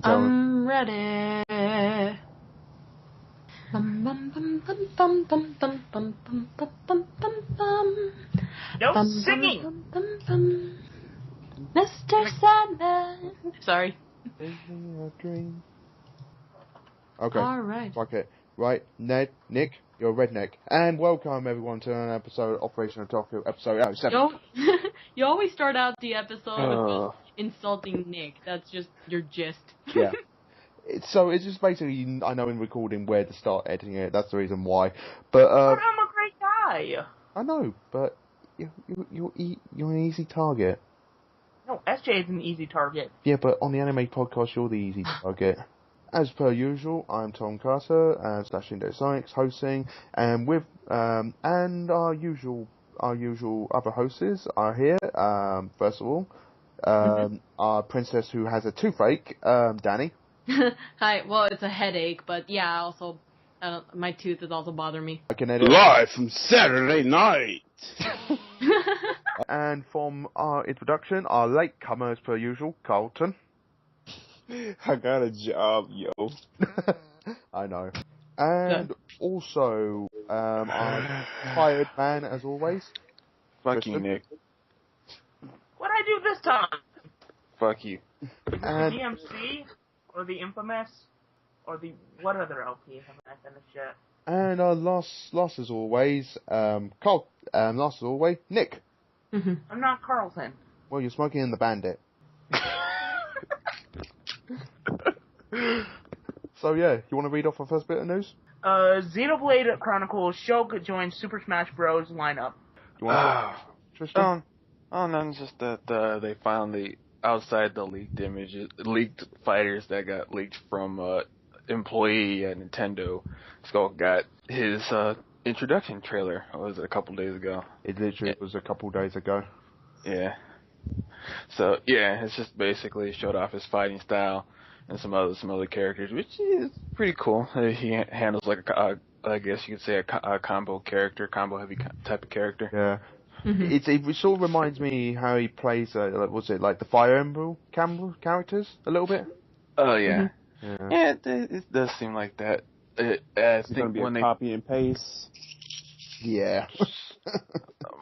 tell me. I'm ready. Bum, bum, bum, bum, bum, bum, bum, bum, bum, bum, bum, bum, bum. No Bum, singing! Bum, bum, bum, bum. Mr. Sandman. Sorry. Dream. Okay. Alright. Fuck it. Right, Nick, you're a redneck. And welcome everyone to an episode of Operation Otaku, episode 7. You always start out the episode with just insulting Nick. That's just your gist. Yeah. It's just basically, I know in recording where to start editing it, that's the reason why. But I'm a great guy! I know, but you're an easy target. No, SJ is an easy target. Yeah, but on the anime podcast, you're the easy target. As per usual, I'm Tom Carter, / Indo Sonics hosting, and with and our usual other hosts are here. First of all, our princess who has a toothache, Danny. Hi. Well, it's a headache, but yeah, also my tooth is also bothering me. Live from Saturday night. And from our introduction, our latecomer as per usual, Carlton. I got a job, yo. I know. And also, our tired man as always. Fuck you, Nick. What'd I do this time? Fuck you. Is it the DMC? Or the Infamous? Or the... What other LP haven't I finished yet? And our last as always, last as always, Nick. I'm not Carlton. Well, you're smoking in the Bandit. So yeah, you want to read off our first bit of news? Xenoblade Chronicles Shulk joins Super Smash Bros. Lineup. You want to Tristan? Oh, no, it's just that they found the outside the leaked fighters that got leaked from employee at Nintendo. Skulk got his introduction trailer. Was it a couple days ago? It literally was a couple days ago. Yeah. So yeah, it's just basically showed off his fighting style and some other characters, which is pretty cool. He handles like I guess you could say a combo heavy type of character. Yeah. It sort of reminds me how he plays, like the Fire Emblem characters a little bit? Oh, yeah. Yeah, it does seem like that. I think when they copy and paste. Yeah.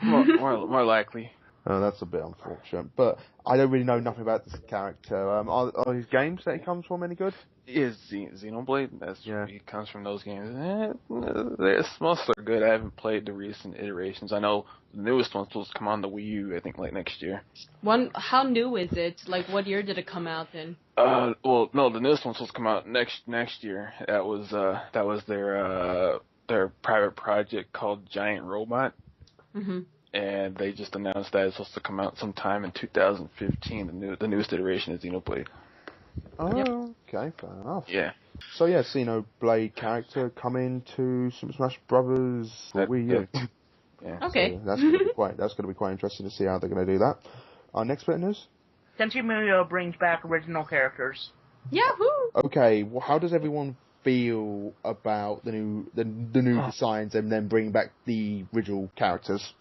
more likely. Oh, that's a bit unfortunate. But I don't really know nothing about this character. Are his games that he comes from any good? Is Xenoblade? He comes from those games. Most are good. I haven't played the recent iterations. I know the newest one's supposed to come on the Wii U, I think, like next year. How new is it? Like, what year did it come out in? Well, no, the newest one's supposed to come out next year. That was their private project called Giant Robot. And they just announced that it's supposed to come out sometime in 2015. The newest iteration is Xenoblade. Oh, yep. Okay, fair enough. Yeah. So yeah, Xenoblade character coming to Super Smash Brothers for Wii U. Yeah. Okay. So that's gonna be quite interesting to see how they're gonna do that. Our next bit of news. Tenchi Muyo brings back original characters. Yahoo! Okay, well, how does everyone feel about the new designs and then bringing back the original characters?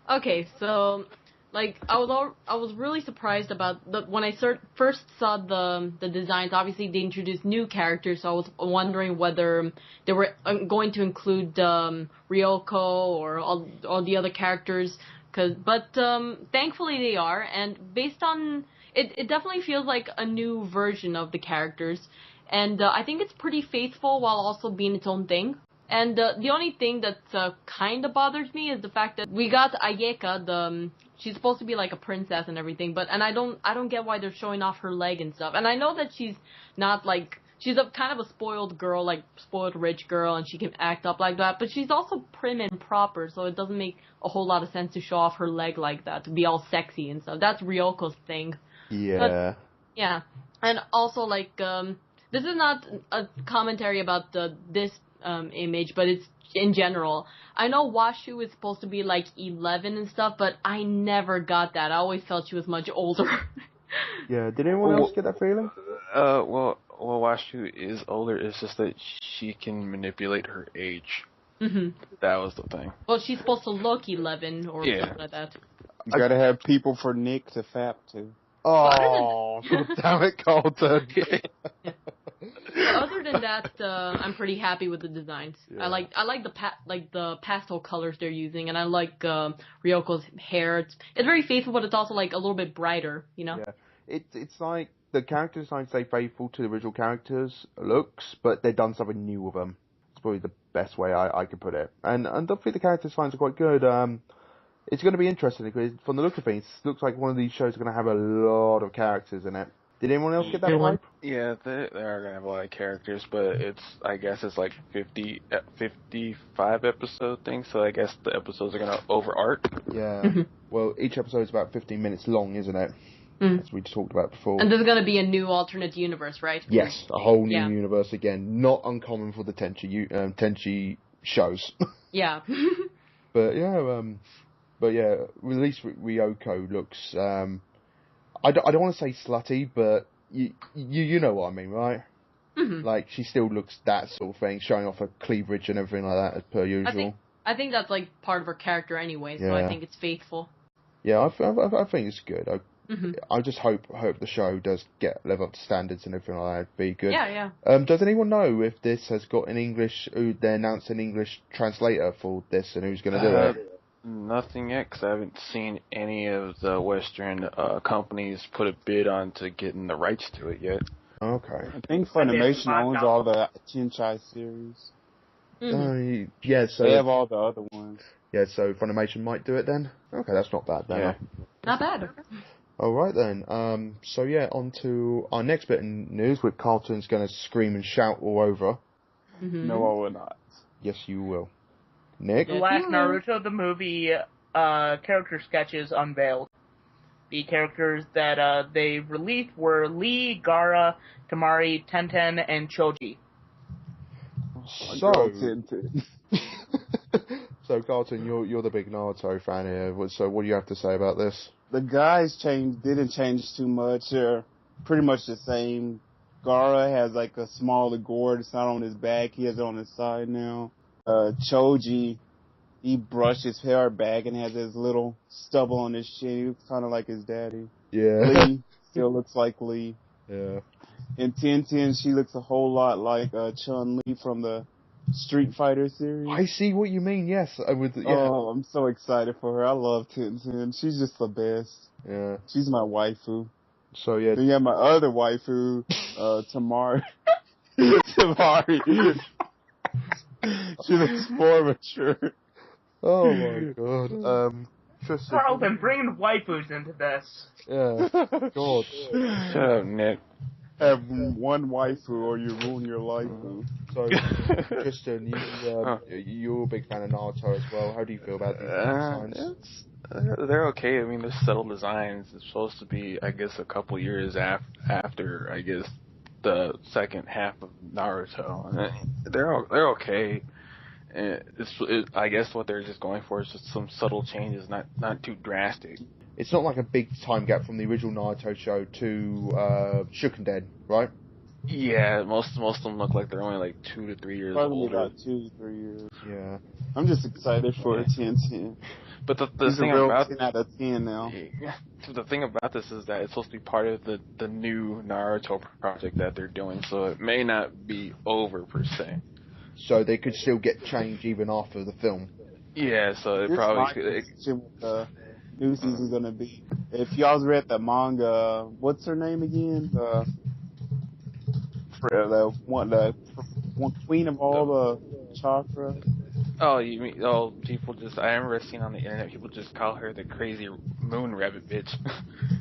Okay, so like I was really surprised about when I first saw the designs. Obviously, they introduced new characters, so I was wondering whether they were going to include Ryoko or all the other characters. But thankfully they are, and based on it definitely feels like a new version of the characters, and I think it's pretty faithful while also being its own thing. And the only thing that kind of bothers me is the fact that we got Ayeka, she's supposed to be like a princess and everything, and I don't get why they're showing off her leg and stuff. And I know that she's not like, she's a kind of a spoiled girl, like spoiled rich girl, and she can act up like that, but she's also prim and proper, so it doesn't make a whole lot of sense to show off her leg like that, to be all sexy and stuff. That's Ryoko's thing. Yeah. But, yeah. And also, like, this is not a commentary about this image, but it's in general. I know Washu is supposed to be like 11 and stuff, but I never got that. I always felt she was much older. Yeah, did anyone else get that feeling? Well, Washu is older. It's just that she can manipulate her age. That was the thing. Well, she's supposed to look 11 or something like that. You gotta have people for Nick to fap to. Oh, damn it, Carlton. Other than that, I'm pretty happy with the designs. Yeah. I like the pastel colors they're using, and I like Ryoko's hair. It's very faithful, but it's also like a little bit brighter, you know. Yeah, it's like the character designs stay faithful to the original characters' looks, but they've done something new with them. It's probably the best way I could put it. And I think the character designs are quite good. It's going to be interesting because from the look of things, it looks like one of these shows is going to have a lot of characters in it. Did anyone else get that vibe? Yeah, they are going to have a lot of characters, but I guess it's like 55 episode thing, so I guess the episodes are going to over-arc. Yeah. Well, each episode is about 15 minutes long, isn't it? As we talked about before. And there's going to be a new alternate universe, right? Yes, a whole new universe again. Not uncommon for the Tenchi shows. Yeah. But yeah, at least Ryoko looks. I don't want to say slutty, but you know what I mean, right? Mm-hmm. Like she still looks that sort of thing, showing off her cleavage and everything like that as per usual. I think that's like part of her character anyway, so I think it's faithful. Yeah, I think it's good. I just hope the show does live up to standards and everything like that. Be good. Yeah. Does anyone know if this has got an English? They announced an English translator for this, and who's going to do it? Nothing yet, because I haven't seen any of the Western companies put a bid on to getting the rights to it yet. Okay. I think Funimation owns all the Tenchi series. Yeah, so they have all the other ones. Yeah, so Funimation might do it then. Okay, that's not bad then. Yeah. Not bad. All right then. So yeah, on to our next bit of news, with Carlton's going to scream and shout all over. Mm-hmm. No, I will not. Yes, you will. Nick? The last Naruto the movie character sketches unveiled. The characters that they released were Lee, Gaara, Tamari, Tenten, and Choji. So Carlton, you're the big Naruto fan here. So what do you have to say about this? The guys didn't change too much. They're pretty much the same. Gaara has like a smaller gourd. It's not on his back. He has it on his side now. Choji, he brushed his hair back and has his little stubble on his chin. He looks kind of like his daddy. Yeah. Lee still looks like Lee. Yeah. And Tenten, she looks a whole lot like Chun-Li from the Street Fighter series. I see what you mean, yes. Oh, I'm so excited for her. I love Tenten. She's just the best. Yeah. She's my waifu. So, yeah. Then you have my other waifu, Tamari. Tamari. She looks more mature. Oh, my God. Carlton, bringing waifus into this. Yeah. God. Shut up, Nick. Have one waifu or you ruin your life. So, Tristan, you're a big fan of Naruto as well. How do you feel about these designs? They're okay. I mean, they're subtle designs. It's supposed to be, I guess, a couple years after, I guess, the second half of Naruto. They're okay. I guess what they're just going for is just some subtle changes, not too drastic. It's not like a big time gap from the original Naruto show to Shippuden, right? Yeah, most of them look like they're only like 2 to 3 years Probably older. about 2 to 3 years. Yeah. I'm just excited for a 10-10. But the He's thing a real about 10 out of 10 now. The thing about this is that it's supposed to be part of the new Naruto project that they're doing, so it may not be over per se. So they could still get change even after the film. Yeah, so it probably could. New season's gonna be. If y'all's read the manga, what's her name again? The queen of all the chakra. Oh, you mean? Oh, people just. I remember seeing on the internet people just call her the crazy moon rabbit bitch.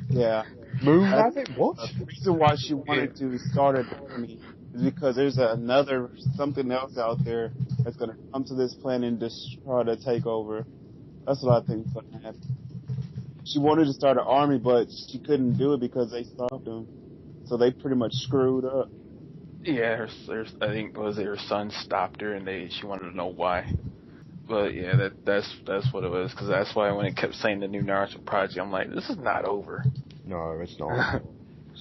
Yeah. Moon rabbit? What? The reason why she wanted to start an army is because there's something else out there that's gonna come to this planet and just try to take over. That's what I think is gonna happen. She wanted to start an army, but she couldn't do it because they stopped them. So they pretty much screwed up. Yeah, I think her son stopped her, and she wanted to know why. But yeah, that's what it was, because that's why when it kept saying the new Naruto project, I'm like, this is not over. No, it's not.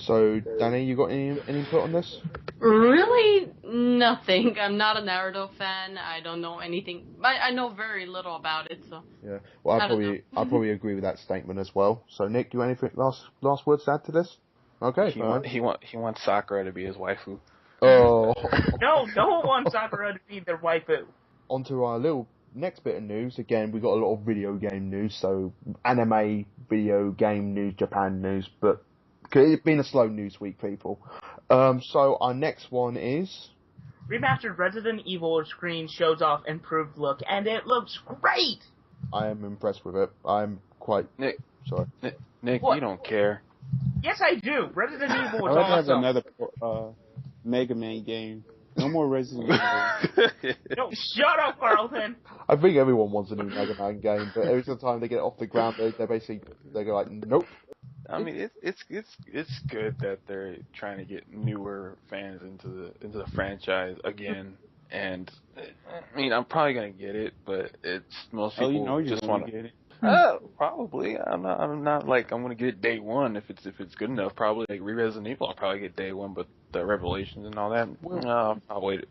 So, Danny, you got any input on this? Really, nothing. I'm not a Naruto fan. I don't know anything. I know very little about it, so. Yeah. Well, I don't know. I probably agree with that statement as well. So, Nick, do you have anything last words to add to this? Okay. He wants Sakura to be his waifu. Oh. No one wants Sakura to be their waifu. On to our little next bit of news. Again, we got a lot of video game news, so anime, video game news, Japan news, but it's been a slow news week, people. So our next one is... Remastered Resident Evil screen shows off improved look, and it looks great! I am impressed with it. I'm quite... Nick, sorry. Nick, What? you don't care. Yes, I do! Resident Evil is I'd have awesome! another Mega Man game. No more Resident Evil. No, shut up, Carlton! I think everyone wants a new Mega Man game, but every time they get it off the ground, they go like, nope. I mean, it's good that they're trying to get newer fans into the franchise again. And I mean, I'm probably gonna get it, but it's most people just want to get it. Probably. I'm not like I'm gonna get it day one if it's good enough. Probably like Resident Evil, I'll probably get day one, but the Revelations and all that, I'll wait.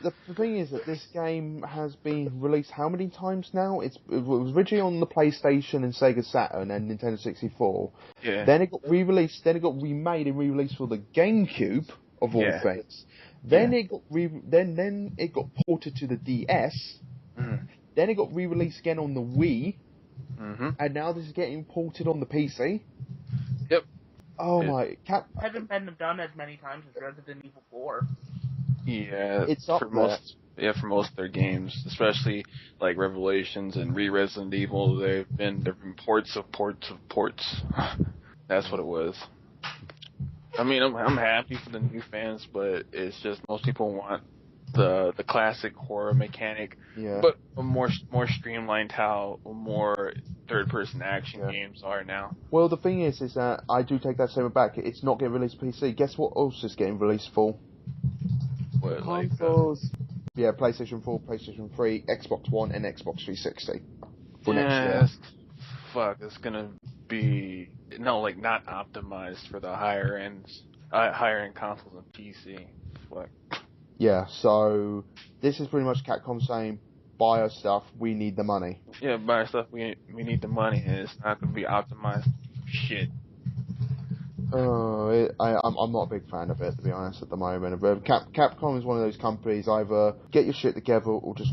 The thing is that this game has been released how many times now? It was originally on the PlayStation and Sega Saturn and Nintendo 64. Yeah. Then it got re-released. Then it got remade and re-released for the GameCube of all things. Then it got then it got ported to the DS. Mm-hmm. Then it got re-released again on the Wii. Mm-hmm. And now this is getting ported on the PC. Yep. Oh my! Hasn't been done as many times as Resident Evil 4. Yeah, It's up for there. most. Yeah, for most of their games, especially like Revelations and Resident Evil, they've been ports of ports of ports. That's what it was. I mean, I'm happy for the new fans, but it's just most people want the classic horror mechanic, but a more streamlined how more third-person action games are now. Well, the thing is that I do take that statement back. It's not getting released for PC. Guess what else is getting released for? What, Consoles. Yeah, PlayStation 4, PlayStation 3, Xbox One, and Xbox 360 for next year. Fuck, it's gonna be not optimized for the higher end consoles and PC. Fuck. Yeah, so this is pretty much Capcom saying, buy our stuff, we need the money. Yeah, buy our stuff, we need the money, and it's not gonna be optimized shit. I'm not a big fan of it, to be honest, at the moment. But Capcom is one of those companies, either get your shit together or just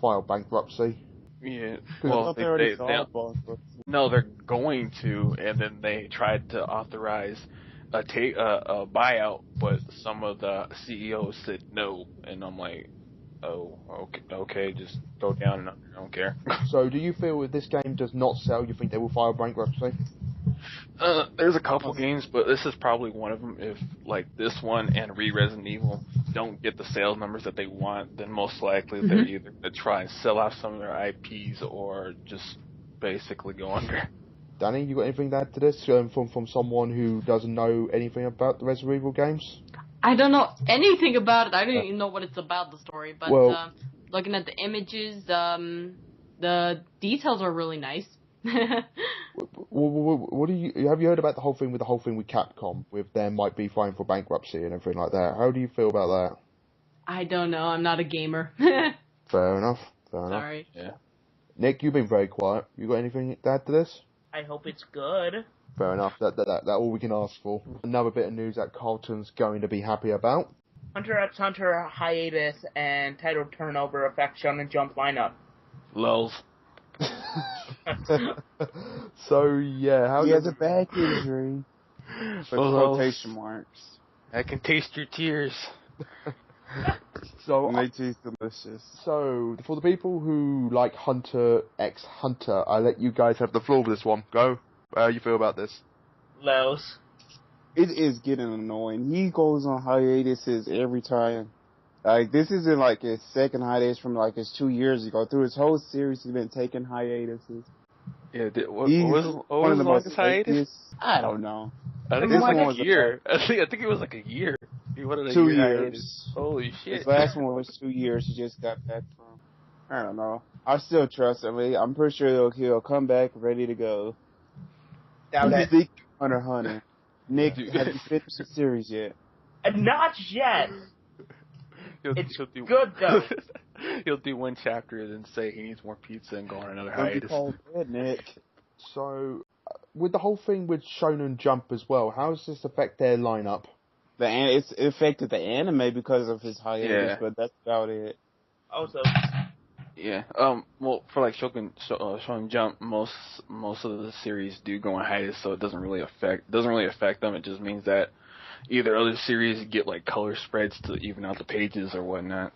file bankruptcy. Yeah, Well, they're going to, and then they tried to authorize a buyout, but some of the CEOs said no, and I'm like, oh, okay, just go down, and I don't care. So, do you feel if this game does not sell, you think they will file bankruptcy? There's a couple games, but this is probably one of them. If like this one and Resident Evil don't get the sales numbers that they want, then most likely they're either going to try and sell out some of their IPs or just basically go under. Danny, you got anything to add to this from someone who doesn't know anything about the Resident Evil games? I don't know anything about it. I don't even know what it's about, the story. But looking at the images, the details are really nice. What have you heard about the whole thing with Capcom, with them might be filing for bankruptcy and everything like that? How do you feel about that? I don't know. I'm not a gamer. Fair enough. Sorry. Yeah. Nick, you've been very quiet. You got anything to add to this? I hope it's good. Fair enough. That all we can ask for. Another bit of news that Carlton's going to be happy about. Hunter x Hunter hiatus and title turnover affect Shonen Jump lineup. Lulz. So yeah, he has a back injury. With quotation marks. I can taste your tears. So they taste delicious. So for the people who like Hunter x Hunter, I let you guys have the floor with this one. Go. How you feel about this? Lows. It is getting annoying. He goes on hiatuses every time. Like, this isn't like his second hiatus from like his 2 years ago. Through his whole series, he's been taking hiatuses. Yeah, what was the longest hiatus? I don't know. I think it was like a year. I think it was like a year. He wanted a 2 year years. hiatus. Holy shit. His last one was 2 years. He just got back from. I don't know. I still trust him. I'm pretty sure he'll come back ready to go. Doubt it. Speak Hunter. Nick, have you finished the series yet? Not yet. It's He'll do, good though. He'll do one chapter and then say he needs more pizza and go on another Don't be hiatus. called dead, Nick. So, with the whole thing with Shonen Jump as well, how does this affect their lineup? It affected the anime because of his hiatus, Yeah. but that's about it. Also, Yeah. Well, for like Shonen Jump, most of the series do go on hiatus, so it doesn't really affect them. It just means that either other series get like color spreads to even out the pages or whatnot.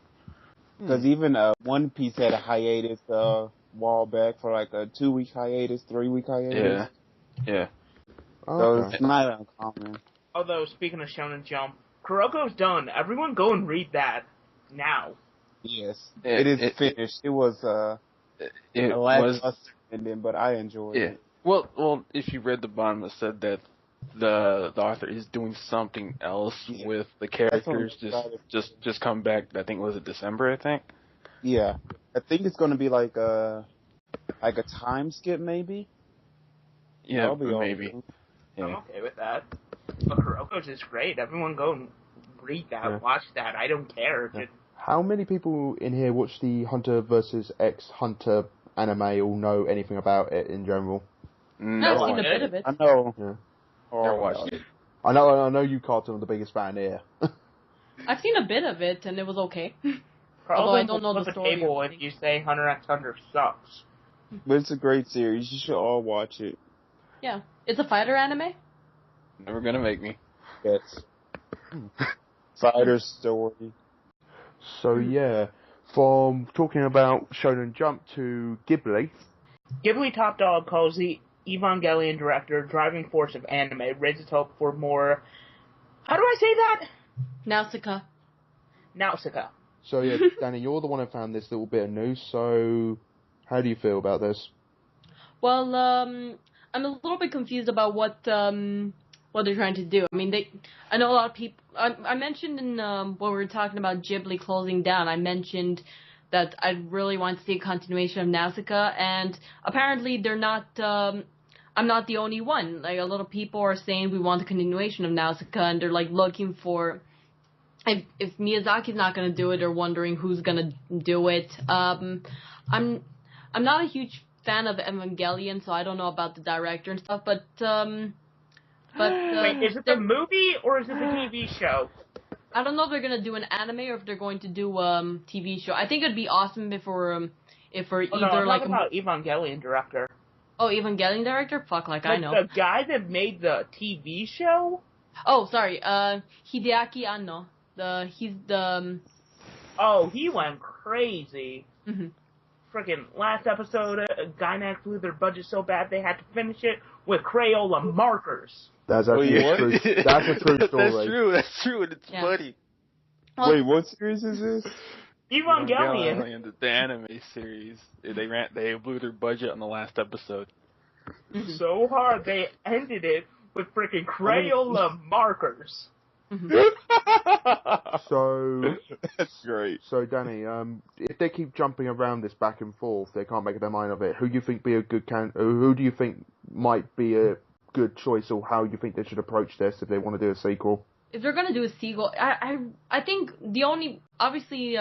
Because even One Piece had a hiatus while back for like a 2-week hiatus, 3-week hiatus. Yeah. So Okay. it's not uncommon. although speaking of Shonen Jump, Kuroko's done. Everyone go and read that now. Yes, It- it is it- finished. It was It a was. lackluster ending, but I enjoyed Yeah. it. Well, if you read the bottom, it said that the author is doing something else Yeah. with the That's what I'm characters. excited Just come back. I think was it December? I think. Yeah, I think it's going to be like a time skip, maybe. Yeah, That'll be all maybe. right. I'm Yeah. okay with that. But Kuroko's is great. Everyone go and read that, Yeah. watch that. I don't care. Yeah. How many people in here watch the Hunter vs. X Hunter anime or know anything about it in general? No, I've No, seen a I bit of it. I know. Yeah. Never watched it. I know you, Carlton, are the biggest fan here. I've seen a bit of it, and it was okay. Although Carlton I don't know will the flip a story. table if you say Hunter x Hunter sucks. But it's a great series. You should all watch it. Yeah. It's a fighter anime? Never gonna make me. Yes. Fighter story. So yeah, from talking about Shonen Jump to Ghibli. Ghibli Top Dog calls the Evangelion director driving force of anime, raises hope for more. How do I say that? Nausicaa. Nausicaa. So yeah, Danny, you're the one who found this little bit of news. So how do you feel about this? Well, I'm a little bit confused about what they're trying to do. I mean, I know a lot of people. I mentioned in when we were talking about Ghibli closing down, I mentioned that I really want to see a continuation of Nausicaa, and apparently they're not. I'm not the only one. Like a lot of people are saying we want a continuation of Nausicaa, and they're like looking for. If Miyazaki's not gonna do it, they're wondering who's gonna do it. I'm not a huge fan of Evangelion, so I don't know about the director and stuff, but Wait, is it the movie or is it the TV show? I don't know if they're gonna do an anime or if they're going to do TV show. I think it'd be awesome if we're Oh, either no, I'm like talking about Evangelion director. Evangelion director. Fuck, like I know. The guy that made the TV show? Oh, sorry, Hideaki Anno. He's the. Oh, he went crazy. Mhm. Freaking last episode, Gainax blew their budget so bad they had to finish it with Crayola markers. That's actually Wait, true. what? That's a true story. That's true. That's true, and it's Yeah. funny. Well, Wait, what series is this? Evangelion. The anime series. They blew their budget on the last episode. So hard they ended it with freaking Crayola markers. So That's great. So Danny, if they keep jumping around this back and forth, they can't make up their mind of it. Who do you think be a good Who do you think might be a good choice, or how you think they should approach this if they want to do a sequel? if they're gonna do a sequel, I think the only obviously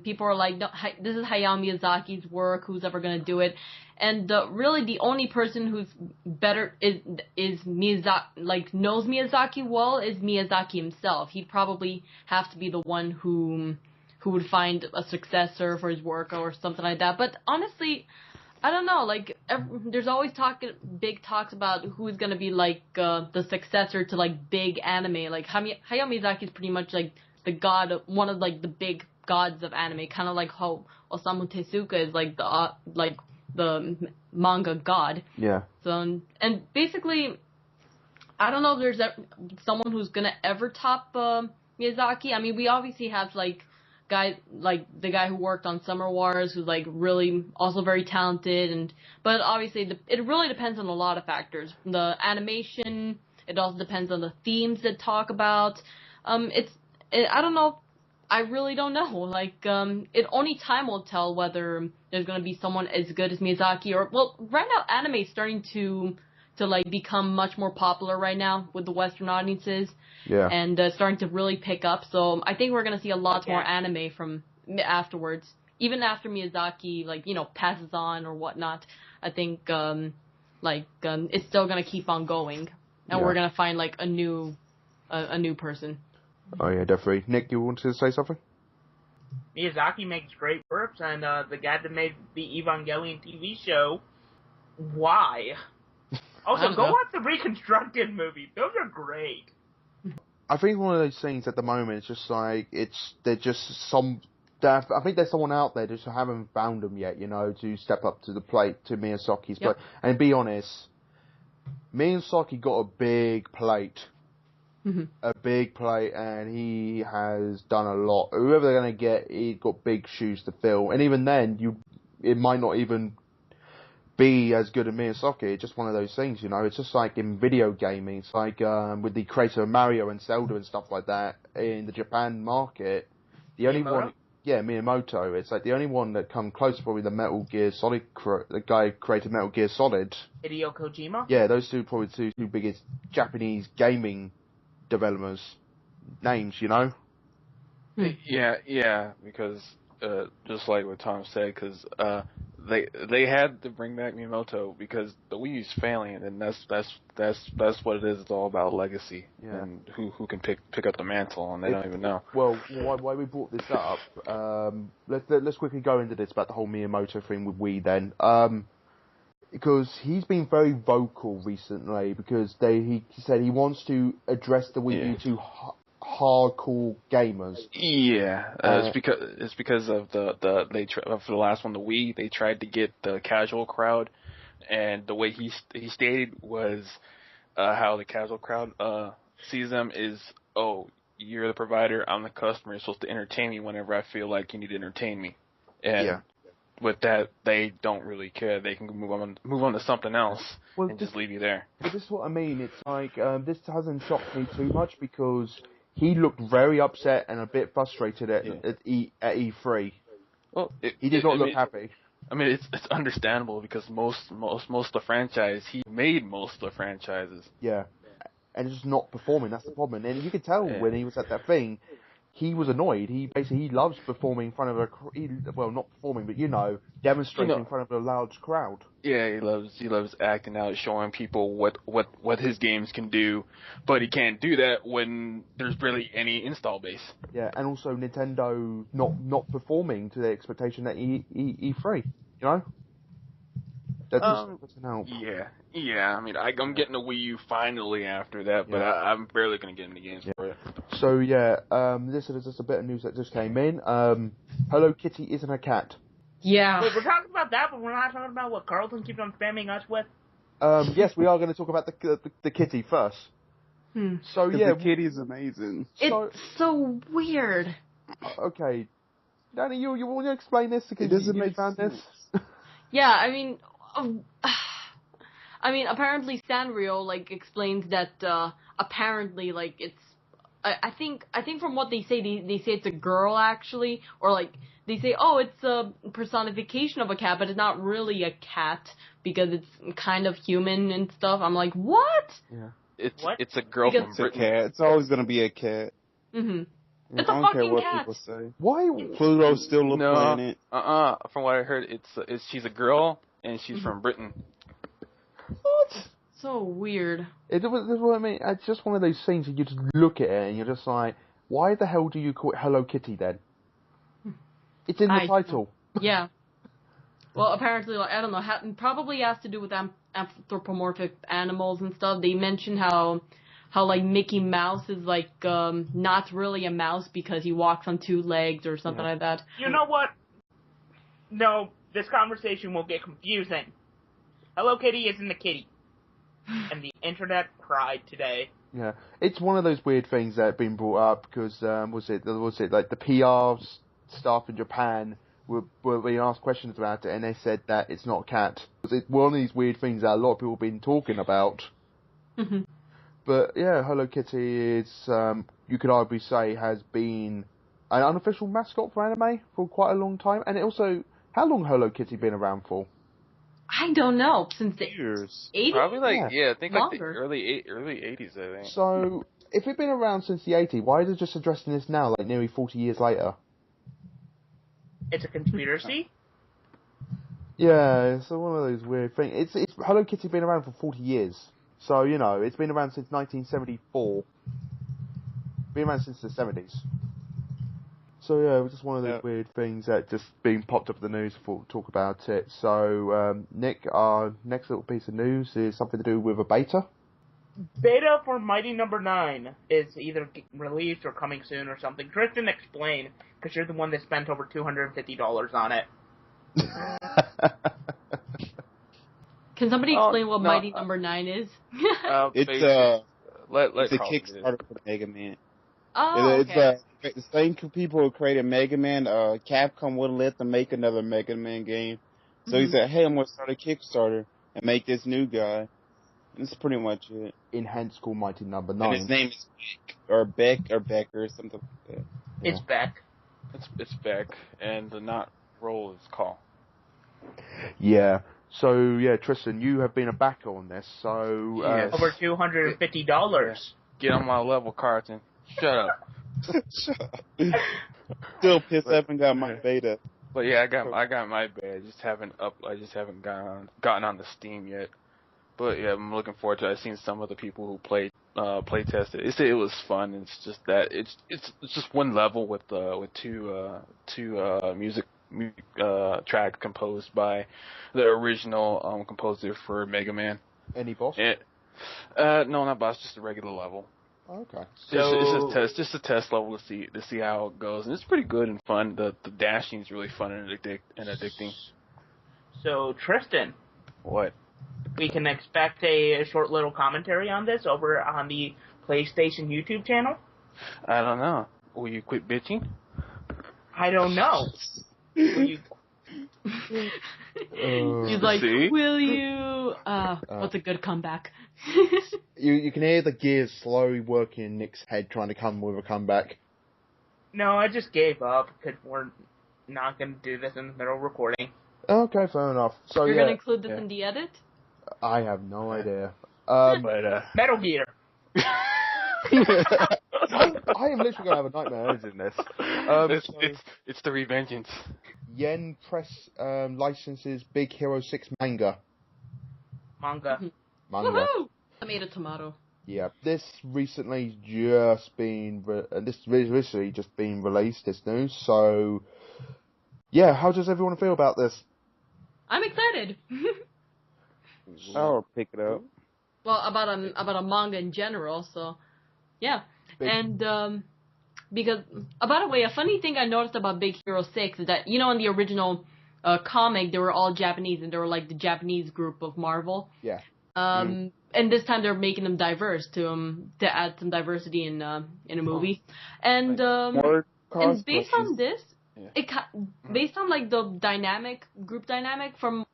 people are like, no, this is Hayao Miyazaki's work. Who's ever gonna do it? And really, the only person who's better is Miyazaki, like knows Miyazaki well, is Miyazaki himself. He'd probably have to be the one who would find a successor for his work or something like that. But honestly, I don't know. Like, there's always big talks about who's gonna be like the successor to like big anime. Like Hayao Miyazaki is pretty much like the god, one of like the big gods of anime, kind of like how Osamu Tezuka is like the manga god. Yeah. So and basically, I don't know if there's someone who's gonna ever top Miyazaki. I mean, we obviously have like the guy who worked on Summer Wars, who's like really also very talented, but obviously it really depends on a lot of factors. The animation, it also depends on the themes that talk about. I don't know. I really don't know. Like, only time will tell whether there's gonna be someone as good as Miyazaki, or well, right now anime is starting to to like become much more popular right now with the Western audiences. Yeah. And starting to really pick up. So I think we're gonna see a lot more anime from afterwards, even after Miyazaki passes on or whatnot. I think it's still gonna keep on going, and we're gonna find like a new person. Oh yeah, definitely. Nick, you wanted to say something? Miyazaki makes great works, and the guy that made the Evangelion TV show, why? Also, go watch the Reconstructed movie. Those are great. I think one of those things at the moment is just like I think there's someone out there just haven't found them yet, to step up to the plate to Miyazaki's plate. And be honest, Miyazaki got a big plate. A big plate, and he has done a lot. Whoever they're going to get, he's got big shoes to fill. And even then, it might not even be as good as Miyazaki. It's just one of those things, It's just like in video gaming. It's like with the creator of Mario and Zelda and stuff like that in the Japan market. The only one, Miyamoto. It's like the only one that come close, probably the Metal Gear Solid, the guy who created Metal Gear Solid. Hideo Kojima. Yeah, those probably two biggest Japanese gaming developers names, Yeah, because just like what Tom said, because they had to bring back Miyamoto because the Wii U's failing, and that's what it is. It's all about legacy and who can pick up the mantle, and they don't even know. Well, why we brought this up? Let's quickly go into this about the whole Miyamoto thing with Wii then. Because he's been very vocal recently, because he said he wants to address the Wii U to hardcore gamers. Yeah, it's because of for the last one, the Wii, they tried to get the casual crowd, and the way he stated was how the casual crowd sees them is, oh, you're the provider, I'm the customer, you're supposed to entertain me whenever I feel like you need to entertain me, and with that, they don't really care. They can move on to something else and just leave you there. But this is what I mean. It's like this hasn't shocked me too much, because he looked very upset and a bit frustrated at E3. Well, he did not look happy. I mean, it's understandable, because most of the franchise, he made most of the franchises. Yeah, and it's just not performing. That's the problem. And you could tell when he was at that thing, he was annoyed. He loves performing in front of not performing, but demonstrating in front of a large crowd. Yeah, he loves acting out, showing people what his games can do, but he can't do that when there's barely any install base. Yeah, and also Nintendo not performing to the expectation at E3. That doesn't help. Yeah. I mean, I'm getting a Wii U finally after that, but I'm barely gonna get any games for it. So this is just a bit of news that just came in. Hello Kitty isn't a cat. Yeah. Wait, we're talking about that, but we're not talking about what Carlton keeps on spamming us with. Yes, we are going to talk about the kitty first. So the kitty's amazing. It's so weird. Okay, Danny, you want to explain this? It doesn't make sense. This? Yeah, I mean, apparently Sanrio explains that apparently it's. I think from what they say it's a girl actually, or they say, oh, it's a personification of a cat, but it's not really a cat because it's kind of human and stuff. I'm like, what? Yeah. It's a girl from Britain. It's a cat. It's always gonna be a cat. Mhm. It's I don't a fucking care what cat. people say. Why? Pluto's still a planet. From what I heard, she's a girl and she's from Britain. What? So weird. This is what I mean. It's just one of those things that you just look at it and you're just like, why the hell do you call it Hello Kitty then? It's in the title. Yeah. Well, apparently, I don't know, probably has to do with anthropomorphic animals and stuff. They mention how Mickey Mouse is not really a mouse because he walks on two legs or something like that. You know what? No, this conversation will get confusing. Hello Kitty isn't a kitty. And the internet cried today. Yeah, it's one of those weird things that have been brought up because was it like the PR staff in Japan were being asked questions about it, and they said that it's not a cat. It's one of these weird things that a lot of people have been talking about. Mm-hmm. But yeah, Hello Kitty is you could arguably say has been an unofficial mascot for anime for quite a long time, and also how long Hello Kitty been around for? I don't know, since the Years. 80s? Probably I think like the Longer. early 80s, I think. So, if it'd been around since the 80s, why are they just addressing this now, like nearly 40 years later? It's a conspiracy. Yeah, it's one of those weird things. It's Hello Kitty's been around for 40 years. So, it's been around since 1974. Been around since the 70s. So, yeah, it was just one of those weird things that just being popped up in the news before we talk about it. So, Nick, our next little piece of news is something to do with a beta. Beta for Mighty Number 9 is either released or coming soon or something. Tristan, explain, because you're the one that spent over $250 on it. Can somebody explain what Mighty Number 9 is? It's it's a Kickstarter for Mega Man. Oh, okay. It's the same people who created Mega Man. Capcom wouldn't let them make another Mega Man game, so he said, "Hey, I'm gonna start a Kickstarter and make this new guy." And that's pretty much it. Hence called Mighty Number 9. And his name is Beck or Becker or something like that. Yeah. It's Beck. It's Beck, and the not roll is call. Yeah. So, yeah, Tristan, you have been a backer on this, so... Yes. Over $250. Get on my level, Carlton. Shut up. Shut up. Still pissed I haven't got my beta. But yeah, I got my beta. I just haven't gotten on the Steam yet. But yeah, I'm looking forward to it. I've seen some of the people who play tested. They say it was fun. It's just that it's just one level with two music track composed by the original composer for Mega Man. Any boss? No, not boss, just a regular level. Okay. It's just a test level to see how it goes, and it's pretty good and fun. The dashing is really fun and addicting. So, Tristan. What? We can expect a short little commentary on this over on the PlayStation YouTube channel? I don't know. Will you quit bitching? I don't know. Will you... He's like, See? will you... what's a good comeback? You can hear the gears slowly working in Nick's head trying to come with a comeback. No, I just gave up because we're not going to do this in the middle of recording. Okay, fair enough. So You're going to include this in the edit? I have no idea. Metal Gear. I am literally going to have a nightmare editing this. It's the revengeance. Yen Press licenses Big Hero 6 manga. Woohoo! Tomato. Yeah, this recently just been released. This news. So, yeah, how does everyone feel about this? I'm excited. I'll pick it up. Well, about a manga in general, so yeah. And because by the way, a funny thing I noticed about Big Hero 6 is that in the original comic they were all Japanese and they were like the Japanese group of Marvel. Yeah. And this time they're making them diverse to add some diversity in a movie. And based on this, based on like the group dynamic from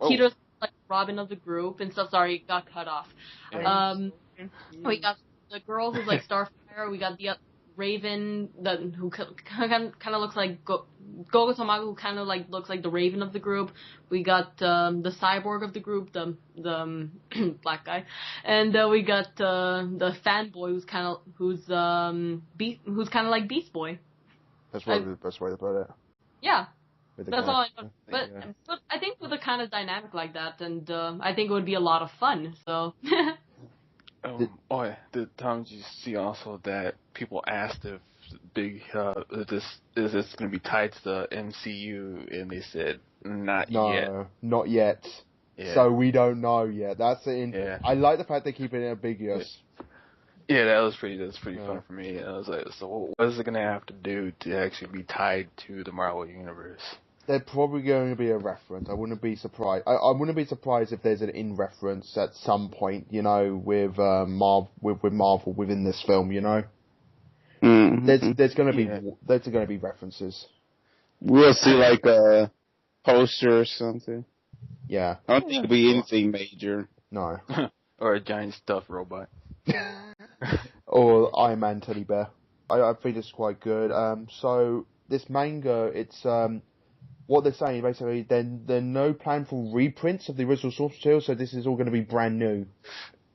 Kito's like Robin of the group and stuff. Sorry, it got cut off. We got the girl who's like Starfire. We got the Raven who kind of looks like Gogo Tomago, who kind of like looks like the Raven of the group. We got the cyborg of the group, the black guy, and we got the fanboy who's kind of like Beast Boy. That's probably the best way to put it. Yeah. That's all I know. But I think with a kind of dynamic like that, and I think it would be a lot of fun. So. Did you see also that people asked if this is going to be tied to the MCU, and they said not yet. No, not yet. Yeah. So we don't know yet. That's it. Yeah. I like the fact they keep it ambiguous. Yeah, that's pretty fun for me. I was like, so what is it going to have to do to actually be tied to the Marvel Universe? They're probably going to be a reference. I wouldn't be surprised. I wouldn't be surprised if there's an in reference at some point, with Marvel within this film, Mm-hmm. There's going to be references. We'll see like a poster or something. Yeah. I don't think it'll be anything major. No. Or a giant stuffed robot. Or Iron Man teddy bear. I think it's quite good. So this manga, it's what they're saying basically, then there are no plan for reprints of the original source material, so this is all going to be brand new.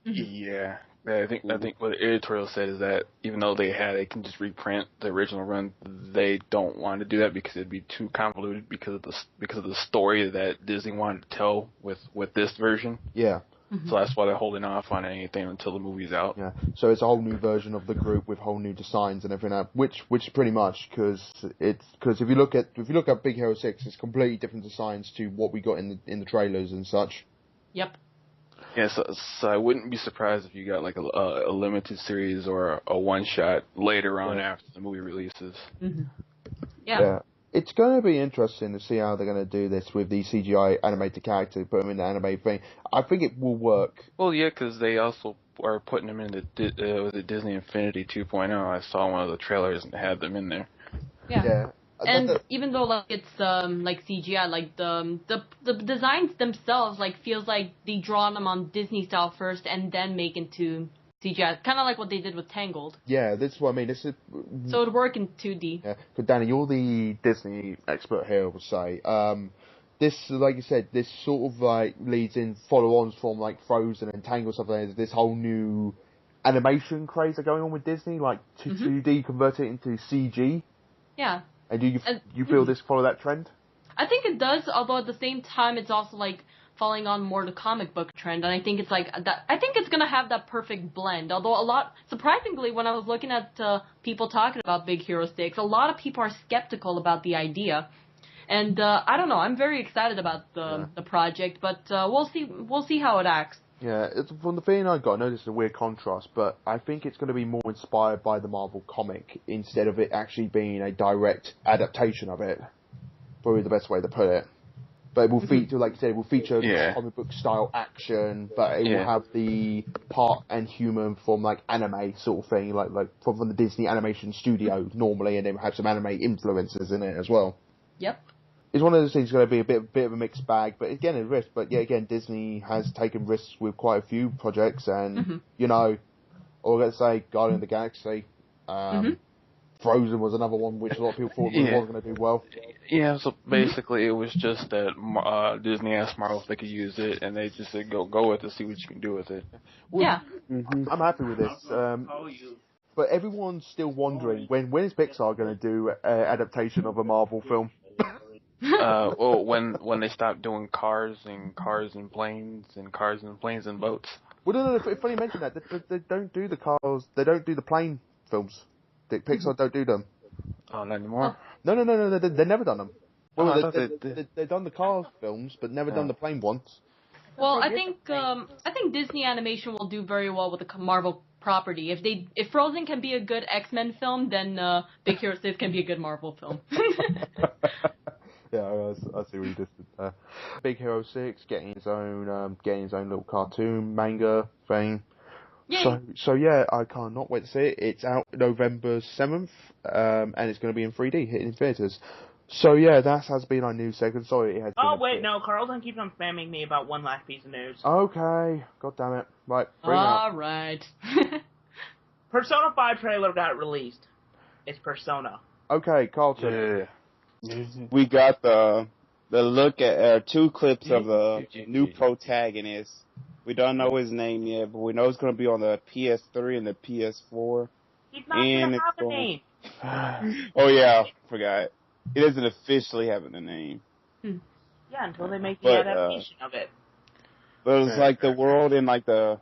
Yeah. I think what the editorial said is that even though they can just reprint the original run, they don't want to do that because it'd be too convoluted because of the story that Disney wanted to tell with this version. Yeah. So that's why they're holding off on anything until the movie's out. Yeah. So it's a whole new version of the group with whole new designs and everything, which pretty much because if you look at Big Hero 6, it's completely different designs to what we got in the trailers and such. Yep. Yeah, so I wouldn't be surprised if you got like a limited series or a one shot later on after the movie releases. Mm-hmm. Yeah. It's going to be interesting to see how they're going to do this with the CGI animated character, put them in the anime thing. I think it will work. Well, yeah, because they also are putting them in the Disney Infinity 2.0. I saw one of the trailers and had them in there. Yeah. And even though like it's like CGI, like the designs themselves like feels like they draw them on Disney style first and then make into CGI, kind of like what they did with Tangled. Yeah, this is what I mean. This is so it'd work in 2D. Yeah, because Danny, you're the Disney expert here, I would say. This, like you said, this sort of like leads in follow-ons from like Frozen and Tangled, stuff like that. This whole new animation craze are going on with Disney, like 2D convert it into CG. Yeah. And do you feel this follow that trend? I think it does, although at the same time it's also like falling on more the comic book trend, and I think it's like that. I think it's gonna have that perfect blend. Although surprisingly, when I was looking at people talking about Big Hero 6, a lot of people are skeptical about the idea, and I don't know. I'm very excited about the project, but we'll see how it acts. Yeah, from the feeling I got, I know this is a weird contrast, but I think it's going to be more inspired by the Marvel comic instead of it actually being a direct adaptation of it. Probably the best way to put it. But it will feature, like you said, it will feature comic book style action, but it will have the part and human from like anime sort of thing, like from the Disney animation studio normally, and then have some anime influences in it as well. Yep. It's one of those things going to be a bit of a mixed bag, but again, a risk. But yeah, again, Disney has taken risks with quite a few projects, and you know, or let's say Guardian of the Galaxy, Frozen was another one which a lot of people thought wasn't going to do well. Yeah, so basically it was just that Disney asked Marvel if they could use it, and they just said go with it, see what you can do with it. Well, I'm happy with this. But everyone's still wondering when is Pixar going to do an adaptation of a Marvel film? Well, when they stop doing cars and planes and and boats. Well, no, funny you mention that. They don't do the cars. They don't do the plane films. Pixar don't do them. Oh, not anymore. No. They've never done them. Well, they've done the car films, but never done the plane ones. Well, I think Disney animation will do very well with the Marvel property. If Frozen can be a good X-Men film, then Big Hero 6 can be a good Marvel film. Yeah, I see what you just did there. Big Hero 6 getting his own little cartoon manga thing. Yay. So yeah, I cannot wait to see it. It's out November 7th, and it's going to be in 3D, hitting in theaters. So yeah, that has been our news segment. Sorry, it has. No, Carlton keeps on spamming me about one last piece of news. Okay, god damn it. Right, bring it up. All right. Persona 5 trailer got released. It's Persona. Okay, Carlton. We got the look at 2 clips of the new protagonist. We don't know his name yet, but we know it's going to be on the PS3 and the PS4. He's not going to have a name. Oh yeah, forgot. He doesn't officially have a name. Yeah, until they make the adaptation of it. But it was like the world in like the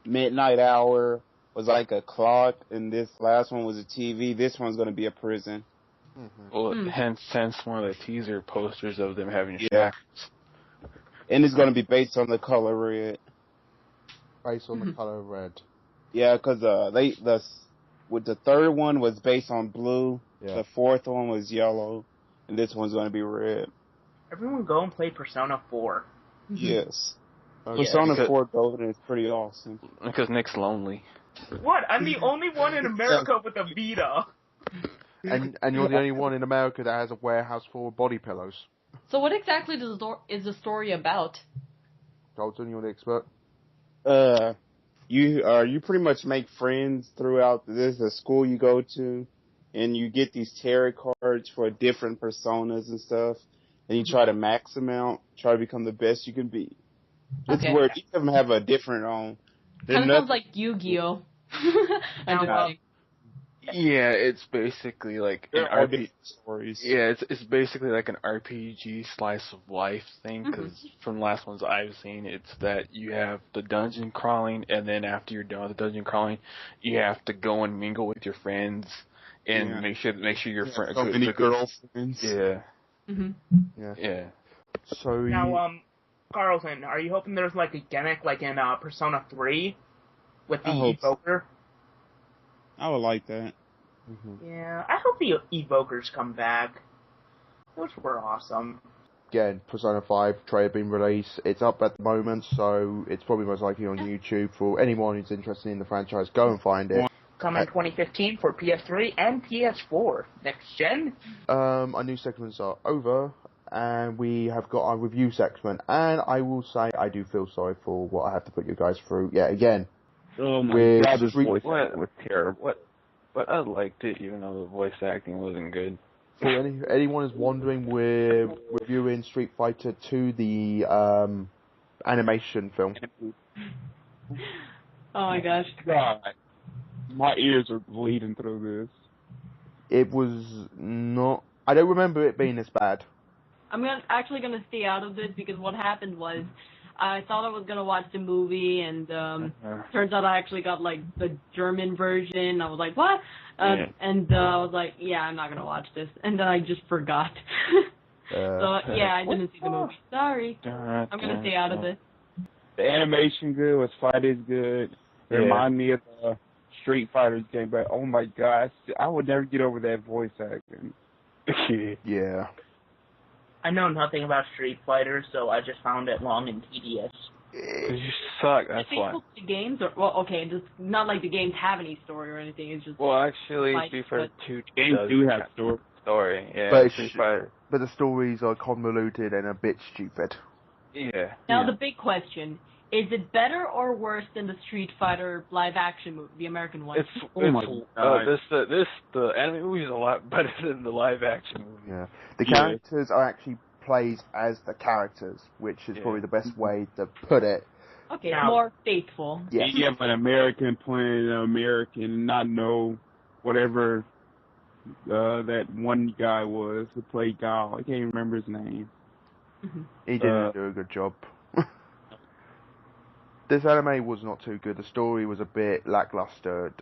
midnight hour was like a clock, and this last one was a TV. This one's going to be a prison. Well, hence one of the teaser posters of them having shacks. And it's going to be based on the color red. Based on the color red. Yeah, because the third one was based on blue. Yeah. The fourth one was yellow, and this one's going to be red. Everyone go and play Persona 4. Yes. Persona 4 Golden is pretty awesome. Because Nick's lonely. What? I'm the only one in America with a Vita. And you're the only one in America that has a warehouse full of body pillows. So what exactly is the story about? Colton, you're the expert. You pretty much make friends throughout the school you go to, and you get these tarot cards for different personas and stuff. and you try to max them out, try to become the best you can be. It's Okay. where each of them have a different Kind of sounds like Yu-Gi-Oh. I'm just kidding. Yeah, it's basically like an There are RPG. different stories. Yeah, it's basically like an RPG slice of life thing. Because from the last ones I've seen, it's that you have the dungeon crawling, and then after you're done with the dungeon crawling, you have to go and mingle with your friends and make sure your friends. So many girlfriends. Yeah. Mm-hmm. Yeah. So Now, Carlton, are you hoping there's like a gimmick like in Persona 3 with the Evoker? I would like that. Yeah, I hope the Evokers come back. Those were awesome. Again, Persona 5 trailer being released. It's up at the moment, so it's probably most likely on YouTube for anyone who's interested in the franchise. Go and find it. Coming 2015 for PS3 and PS4. Next gen? Our new segments are over, and we have got our review segment. And I will say, I do feel sorry for what I have to put you guys through. Yeah, again. Oh my god, this voice acting was terrible. But I liked it, even though the voice acting wasn't good. For anyone who's wondering, we're reviewing Street Fighter 2, the animation film. Oh my gosh. God. My ears are bleeding through this. It was not... I don't remember it being this bad. I'm actually gonna stay out of this because what happened was I thought I was gonna watch the movie, and turns out I actually got like the German version. I was like, what? And I was like, yeah, I'm not gonna watch this, and then I just forgot. So yeah, I didn't see the movie. Sorry, I'm gonna stay out of this. The animation good, was fight is good. It reminded me of the Street Fighter game, but oh my gosh, I would never get over that voice acting. Yeah. I know nothing about Street Fighter, so I just found it long and tedious. You suck, that's why. The games are, well, okay, just not like the games have any story or anything, it's just... Well, actually, Street Fighter 2 games do have story. Yeah, but the stories are convoluted and a bit stupid. Yeah. Now the big question, is it better or worse than the Street Fighter live-action movie, the American one? The anime movie is a lot better than the live-action movie. Yeah. The characters are actually played as the characters, which is probably the best way to put it. Okay, more faithful. Yes. You have an American playing an American and not know whatever that one guy was who played Guile. I can't even remember his name. He didn't do a good job. This anime was not too good. The story was a bit lackluster.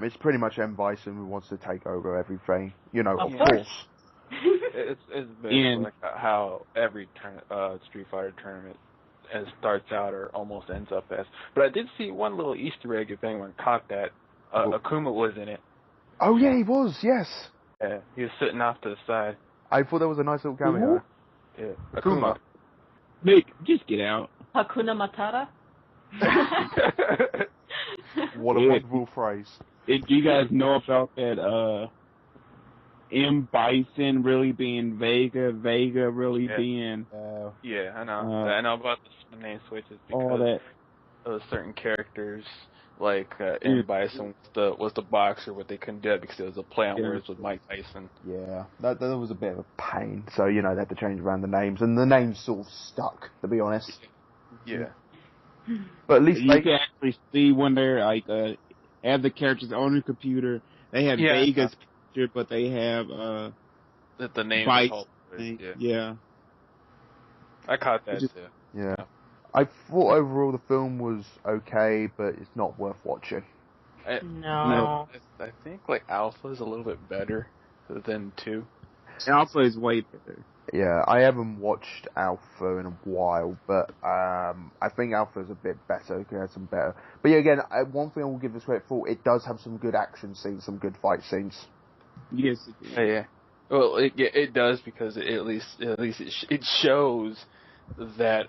It's pretty much M. Bison who wants to take over everything. You know, of course. It's basically like how every Street Fighter tournament starts out or almost ends up as. But I did see one little Easter egg if anyone caught that. Akuma was in it. Oh yeah, he was. Yes. Yeah, he was sitting off to the side. I thought that was a nice little cameo. Yeah, Akuma. Nick, just get out. Hakuna Matata? What a wonderful phrase. Do you guys know about that M. Bison really being Vega really being... yeah, I know. I know about the name switches all because of certain characters, like M. Bison was the boxer, but they couldn't do it because it was a play on words with Mike Tyson. Yeah, that was a bit of a pain. So, they had to change around the names, and the names sort of stuck, to be honest. Yeah. But at least you can actually see when they're like have the characters on the computer. They have Vega's picture, but they have the name. Yeah. I caught that too. Yeah. I thought overall the film was okay, but it's not worth watching. No. I think like Alpha is a little bit better than 2. Alpha is way better. Yeah, I haven't watched Alpha in a while, but I think Alpha is a bit better. It has some better. But yeah, again, one thing I will give this credit for, it does have some good action scenes, some good fight scenes. Yes, it does. Yeah. Well, it does because at least it shows that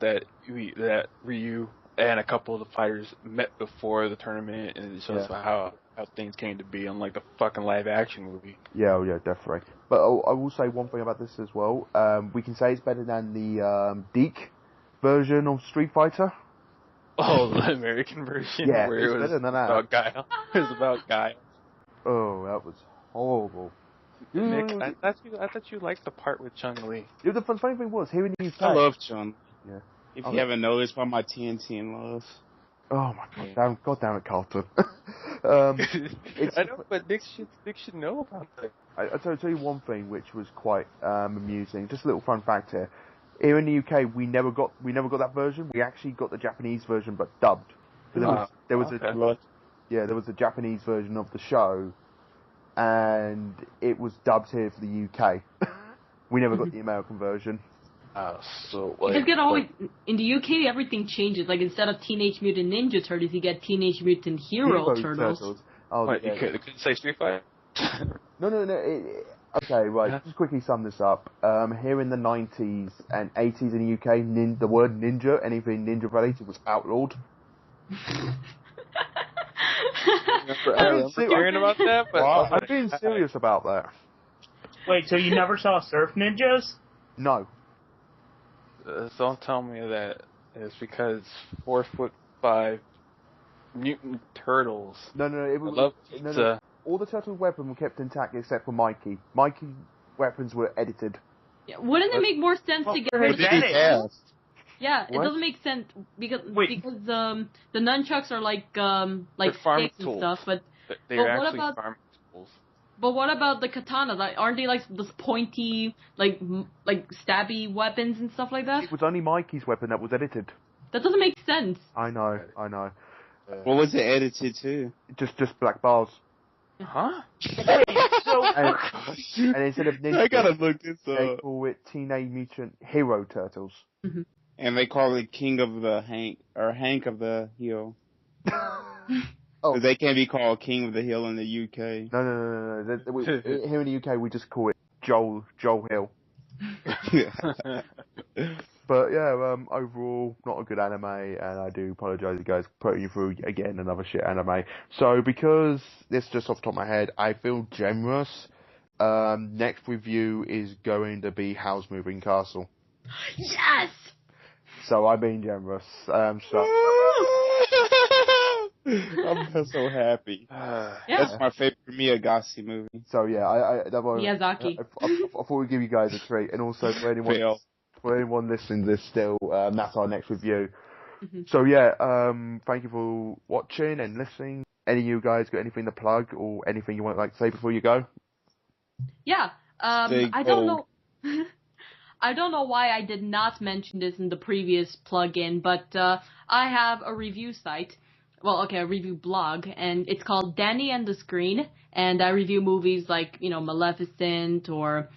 that Ryu and a couple of the fighters met before the tournament, and it shows how things came to be, unlike the fucking live-action movie. Yeah, definitely. But I will say one thing about this as well. We can say it's better than the Deke version of Street Fighter. Oh, the American version? Yeah, where it's it was better than that. About Guile. It was about Guile. Oh, that was horrible. Nick, I thought you liked the part with Chung-Li. Yeah, the funny thing was, here in the UK... I love Chun. Yeah. If you haven't noticed by my TNT in love. Oh my god damn it, Carlton. I know, but Nick should know about that. I'll tell you one thing which was quite amusing. Just a little fun fact here. Here in the UK, we never got that version. We actually got the Japanese version, but dubbed. There was a Japanese version of the show, and it was dubbed here for the UK. We never got the American version. In the UK, everything changes. Like, instead of Teenage Mutant Ninja Turtles, you get Teenage Mutant Hero Turtles. Oh, what, you couldn't say Street Fighter? No. Okay, right. Just quickly sum this up. Here in the 90s and 80s in the UK, the word ninja, anything ninja related, was outlawed. I'm hearing about that, but I'm being serious about that. Wait, so you never saw Surf Ninjas? No. Don't tell me that it's because 4'5" mutant turtles. No. It was, I love pizza. No. All the turtles' weapons were kept intact except for Mikey. Mikey's weapons were edited. Yeah, wouldn't it make more sense to get rid of the... Yeah, it doesn't make sense because the nunchucks are like sticks and stuff, but what about farm tools. But what about the katanas? Like, aren't they like those pointy, like stabby weapons and stuff like that? It was only Mikey's weapon that was edited. That doesn't make sense. I know. What was it edited to? Just black bars. Huh? And instead of ninja, I gotta look this they up. call it Teenage Mutant Hero Turtles. Mm-hmm. And they call it King of the Hank, or Hank of the Hill. Oh, they can't be called King of the Hill in the UK. No. Here in the UK, we just call it Joel Hill. But yeah, overall, not a good anime, and I do apologise, you guys, putting you through again another shit anime. So because this is just off the top of my head, I feel generous. Next review is going to be Howl's Moving Castle. Yes. So I'm being generous. I'm so happy. That's my favorite Miyazaki movie. So yeah, Miyazaki. I thought we'd give you guys a treat, and also for anyone listening to this still, that's our next review. Mm-hmm. So yeah, thank you for watching and listening. Any of you guys got anything to plug or anything you want to say before you go? Yeah, I don't know. I don't know why I did not mention this in the previous plug-in, but I have a review site. Well, okay, a review blog, and it's called Danny and the Screen, and I review movies like, Maleficent, or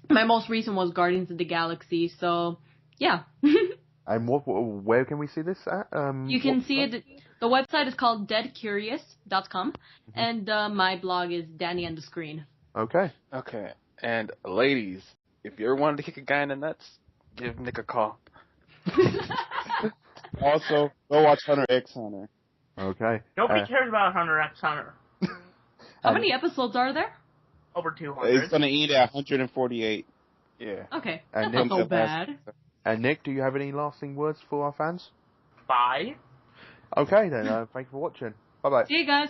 my most recent was Guardians of the Galaxy, so, yeah. And where can we see this at? You can see it, the website is called deadcurious.com, and my blog is Danny and the Screen. Okay, and ladies, if you ever wanted to kick a guy in the nuts, give Nick a call. Also, go watch Hunter x Hunter. Okay. Nobody cares about Hunter x Hunter. How many episodes are there? Over 200. It's going to end at 148. Yeah. Okay, and that's not so bad. And Nick, do you have any lasting words for our fans? 5. Okay then, thank you for watching. Bye bye. See you guys.